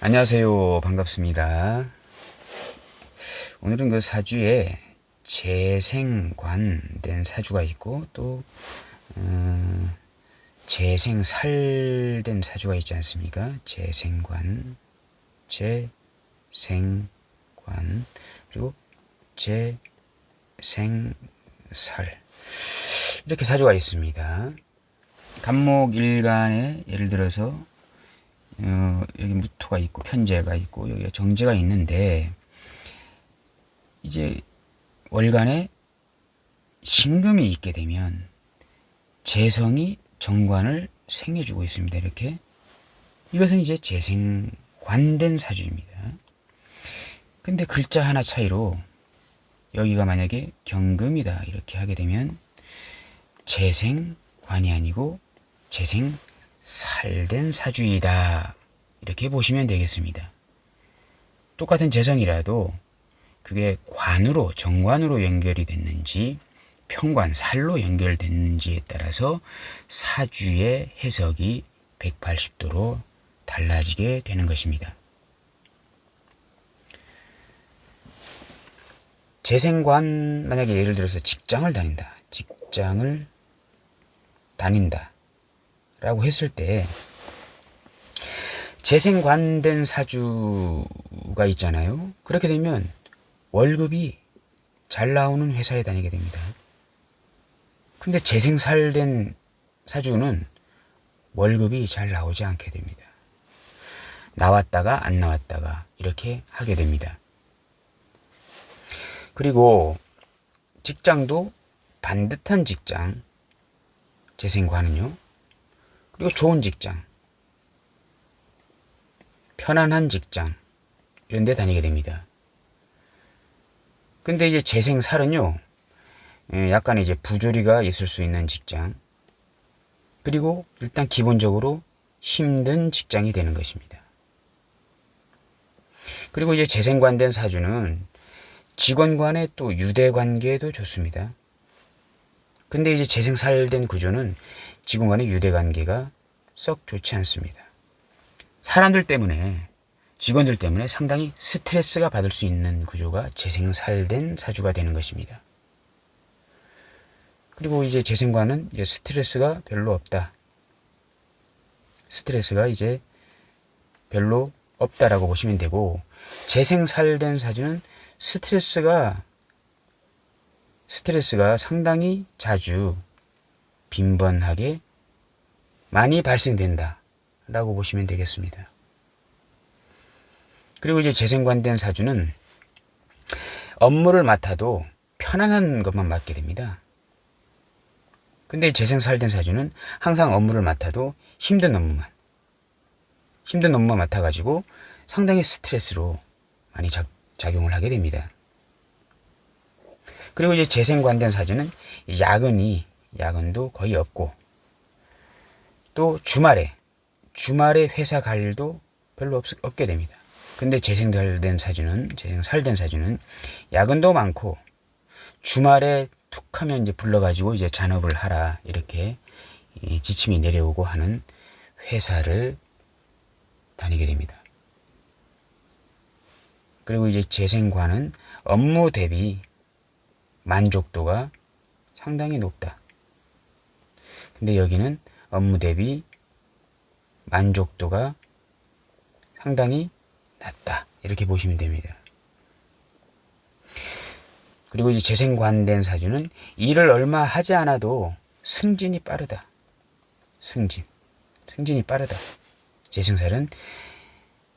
안녕하세요. 반갑습니다. 오늘은 그 사주에 재생관된 사주가 있고 또 재생살된 사주가 있지 않습니까? 재생관, 재생관, 그리고 재생살, 이렇게 사주가 있습니다. 간목일간에 예를 들어서 여기 무토가 있고 편재가 있고 여기 정제가 있는데, 이제 월간에 신금이 있게 되면 재성이 정관을 생해주고 있습니다. 이렇게. 이것은 이제 재생관된 사주입니다. 근데 글자 하나 차이로 여기가 만약에 경금이다 이렇게 하게 되면 재생관이 아니고 재생살된 사주이다 이렇게 보시면 되겠습니다. 똑같은 재성이라도 그게 관으로 정관으로 연결이 됐는지 편관 살로 연결됐는지에 따라서 사주의 해석이 180도로 달라지게 되는 것입니다. 재생관, 만약에 예를 들어서 직장을 다닌다 라고 했을 때 재생관된 사주가 있잖아요. 그렇게 되면 월급이 잘 나오는 회사에 다니게 됩니다. 근데 재생살된 사주는 월급이 잘 나오지 않게 됩니다. 나왔다가 안 나왔다가 이렇게 하게 됩니다. 그리고 직장도 반듯한 직장, 재생관은요. 그리고 좋은 직장, 편안한 직장, 이런 데 다니게 됩니다. 근데 이제 재생살은요, 약간 이제 부조리가 있을 수 있는 직장, 그리고 일단 기본적으로 힘든 직장이 되는 것입니다. 그리고 이제 재생관된 사주는 직원 간의 또 유대 관계도 좋습니다. 근데 이제 재생살된 구조는 직원 간의 유대 관계가 썩 좋지 않습니다. 사람들 때문에, 직원들 때문에 상당히 스트레스가 받을 수 있는 구조가 재생살된 사주가 되는 것입니다. 그리고 이제 재생관은 이제 스트레스가 별로 없다. 스트레스가 이제 별로 없다라고 보시면 되고, 재생살된 사주는 스트레스가 상당히 자주 빈번하게 많이 발생된다 라고 보시면 되겠습니다. 그리고 이제 재생관된 사주는 업무를 맡아도 편안한 것만 맡게 됩니다. 근데 재생살된 사주는 항상 업무를 맡아도 힘든 업무만 맡아가지고 상당히 스트레스로 많이 작용을 하게 됩니다. 그리고 이제 재생관된 사주는 야근도 거의 없고, 또 주말에 회사 갈 일도 별로 없게 됩니다. 근데 재생살된 사주는 야근도 많고 주말에 툭 하면 이제 불러가지고 이제 잔업을 하라 이렇게 지침이 내려오고 하는 회사를 다니게 됩니다. 그리고 이제 재생관은 업무 대비 만족도가 상당히 높다. 근데 여기는 업무 대비 만족도가 상당히 낮다. 이렇게 보시면 됩니다. 그리고 이제 재생관된 사주는 일을 얼마 하지 않아도 승진이 빠르다. 승진이 빠르다. 재생살은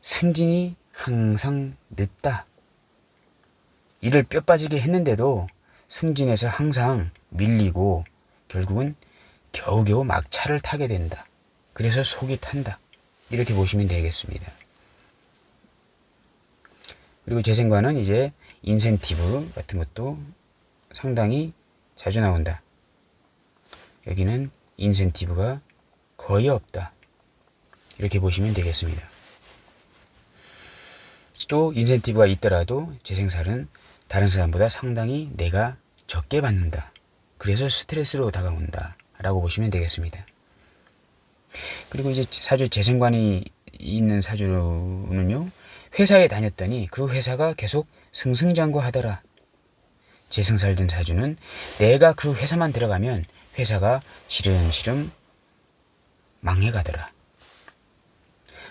승진이 항상 늦다. 일을 뼈 빠지게 했는데도 승진에서 항상 밀리고 결국은 겨우겨우 막차를 타게 된다. 그래서 속이 탄다. 이렇게 보시면 되겠습니다. 그리고 재생관은 이제 인센티브 같은 것도 상당히 자주 나온다. 여기는 인센티브가 거의 없다. 이렇게 보시면 되겠습니다. 또 인센티브가 있더라도 재생살은 다른 사람보다 상당히 내가 적게 받는다. 그래서 스트레스로 다가온다 라고 보시면 되겠습니다. 그리고 이제 사주 재생관이 있는 사주는요, 회사에 다녔더니 그 회사가 계속 승승장구하더라. 재생살된 사주는 내가 그 회사만 들어가면 회사가 시름시름 망해가더라.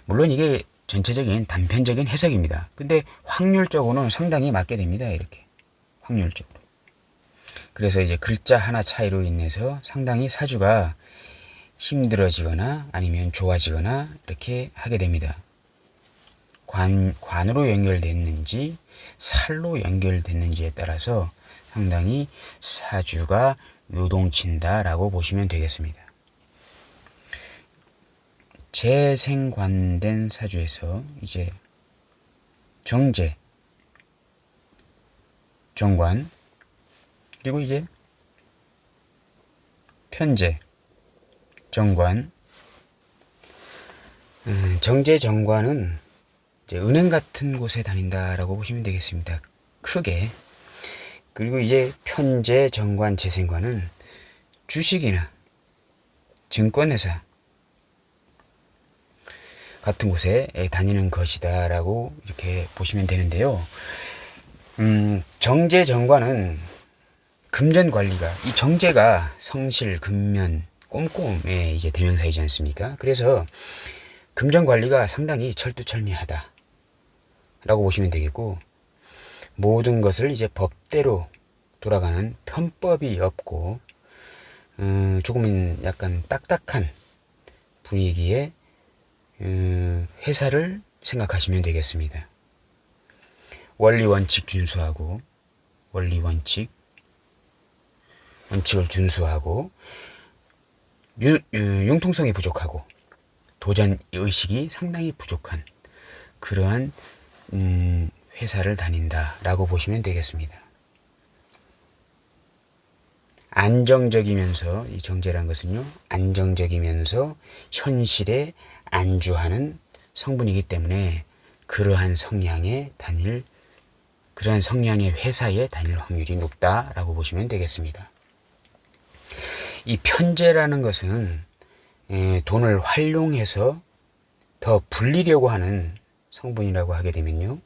물론 이게 전체적인 단편적인 해석입니다. 근데 확률적으로는 상당히 맞게 됩니다. 이렇게 확률적으로. 그래서 이제 글자 하나 차이로 인해서 상당히 사주가 힘들어지거나 아니면 좋아지거나 이렇게 하게 됩니다. 관으로 연결됐는지 살로 연결됐는지에 따라서 상당히 사주가 요동친다라고 보시면 되겠습니다. 재생관된 사주에서 이제 정제, 정관, 그리고 이제 편제, 정관. 정제, 정관은 이제 은행 같은 곳에 다닌다라고 보시면 되겠습니다. 크게. 그리고 이제 편제, 정관, 재생관은 주식이나 증권회사 같은 곳에 다니는 것이다라고 이렇게 보시면 되는데요. 정제, 정관은 금전 관리가, 이 정제가 성실, 근면, 꼼꼼의 이제 대명사이지 않습니까? 그래서 금전 관리가 상당히 철두철미하다 라고 보시면 되겠고, 모든 것을 이제 법대로 돌아가는 편법이 없고, 조금은 약간 딱딱한 분위기의 회사를 생각하시면 되겠습니다. 원리 원칙 준수하고, 원칙을 준수하고, 융통성이 부족하고, 도전 의식이 상당히 부족한 그러한 회사를 다닌다라고 보시면 되겠습니다. 안정적이면서, 이 정제란 것은요, 안정적이면서 현실에 안주하는 성분이기 때문에 그러한 성향의 회사에 다닐 확률이 높다라고 보시면 되겠습니다. 이 편제라는 것은 돈을 활용해서 더 불리려고 하는 성분이라고 하게 되면요,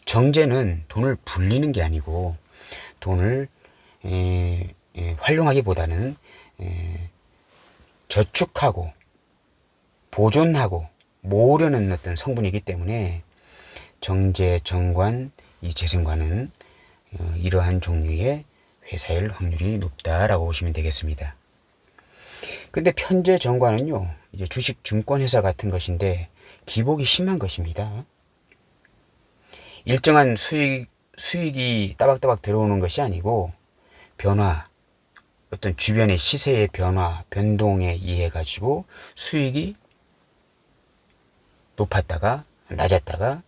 정제는 돈을 불리는 게 아니고 돈을 활용하기보다는 저축하고 보존하고 모으려는 어떤 성분이기 때문에 정제, 정관, 이 재생관은 이러한 종류의 회사일 확률이 높다라고 보시면 되겠습니다. 근데 편제, 정관은요, 이제 주식, 증권회사 같은 것인데 기복이 심한 것입니다. 일정한 수익이 따박따박 들어오는 것이 아니고 변화, 어떤 주변의 시세의 변화, 변동에 의해 가지고 수익이 높았다가 낮았다가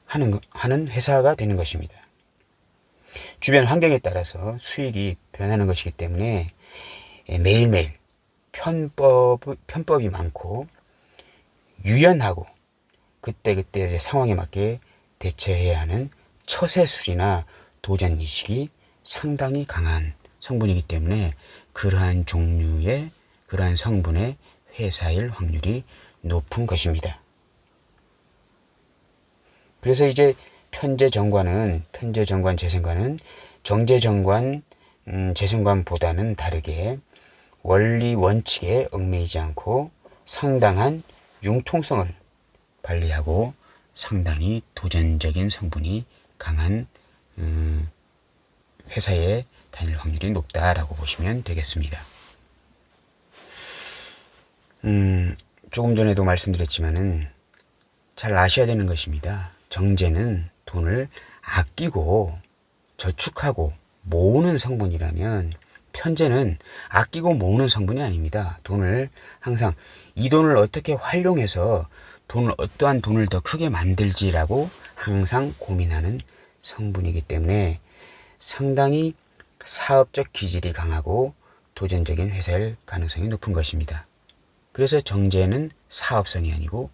하는 회사가 되는 것입니다. 주변 환경에 따라서 수익이 변하는 것이기 때문에 매일매일 편법이 많고 유연하고 그때그때 이제 상황에 맞게 대처해야 하는 처세술이나 도전의식이 상당히 강한 성분이기 때문에 그러한 성분의 회사일 확률이 높은 것입니다. 그래서 이제 편제정관, 재생관은 정제정관, 재생관보다는 다르게 원리 원칙에 얽매이지 않고 상당한 융통성을 발휘하고 상당히 도전적인 성분이 강한 회사에 다닐 확률이 높다라고 보시면 되겠습니다. 조금 전에도 말씀드렸지만은 잘 아셔야 되는 것입니다. 정제는 돈을 아끼고 저축하고 모으는 성분이라면 편제는 아끼고 모으는 성분이 아닙니다. 돈을 항상 이 돈을 어떻게 활용해서 어떠한 돈을 더 크게 만들지라고 항상 고민하는 성분이기 때문에 상당히 사업적 기질이 강하고 도전적인 회사일 가능성이 높은 것입니다. 그래서 정제는 사업성이 아니고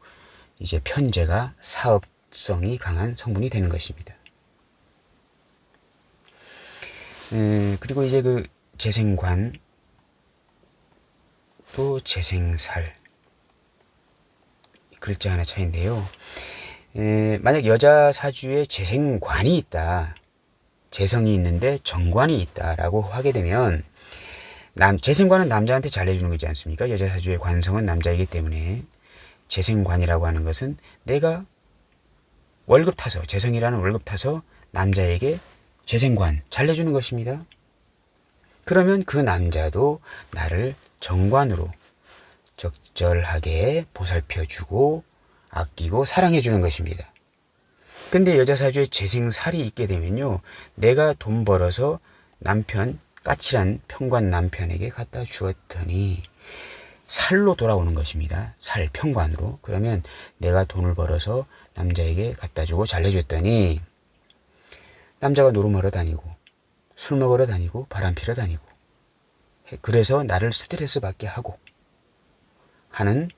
이제 편제가 사업성이 강한 성분이 되는 것입니다. 그리고 이제 그 재생관 또 재생살 글자 하나 차이인데요. 만약 여자 사주에 재생관이 있다, 재성이 있는데 정관이 있다라고 하게 되면, 재생관은 남자한테 잘해주는 거지 않습니까? 여자 사주의 관성은 남자이기 때문에 재생관이라고 하는 것은 내가 월급 타서, 재성이라는 월급 타서 남자에게 재생관 잘해주는 것입니다. 그러면 그 남자도 나를 정관으로 적절하게 보살펴주고 아끼고 사랑해주는 것입니다. 근데 여자 사주에 재생살이 있게 되면요, 내가 돈 벌어서 남편, 까칠한 평관 남편에게 갖다 주었더니 살로 돌아오는 것입니다. 살, 평관으로. 그러면 내가 돈을 벌어서 남자에게 갖다 주고 잘해줬더니 남자가 노름하러 다니고 술 먹으러 다니고 바람 피러 다니고, 그래서 나를 스트레스 받게 하고 하는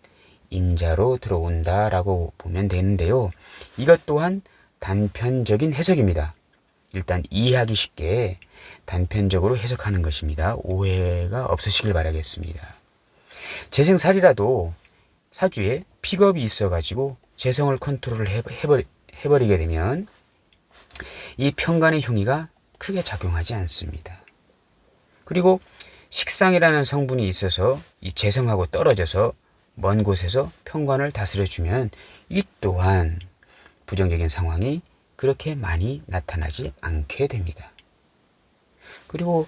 인자로 들어온다라고 보면 되는데요. 이것 또한 단편적인 해석입니다. 일단 이해하기 쉽게 단편적으로 해석하는 것입니다. 오해가 없으시길 바라겠습니다. 재생살이라도 사주에 픽업이 있어가지고 재성을 컨트롤을 해버리게 되면 이 평간의 흉의가 크게 작용하지 않습니다. 그리고 식상이라는 성분이 있어서 이 재성하고 떨어져서 먼 곳에서 평관을 다스려주면 이 또한 부정적인 상황이 그렇게 많이 나타나지 않게 됩니다. 그리고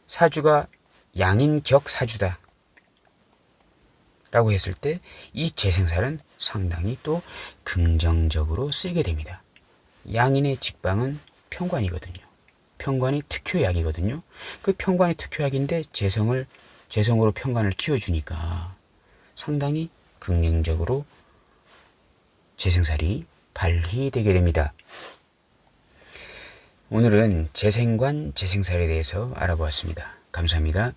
사주가 양인격 사주다 라고 했을 때 이 재생살은 상당히 또 긍정적으로 쓰이게 됩니다. 양인의 직방은 평관이거든요. 평관이 특효약이거든요. 그 평관이 특효약인데 재성으로 평관을 키워주니까 상당히 긍정적으로 재생살이 발휘되게 됩니다. 오늘은 재생관, 재생살에 대해서 알아보았습니다. 감사합니다.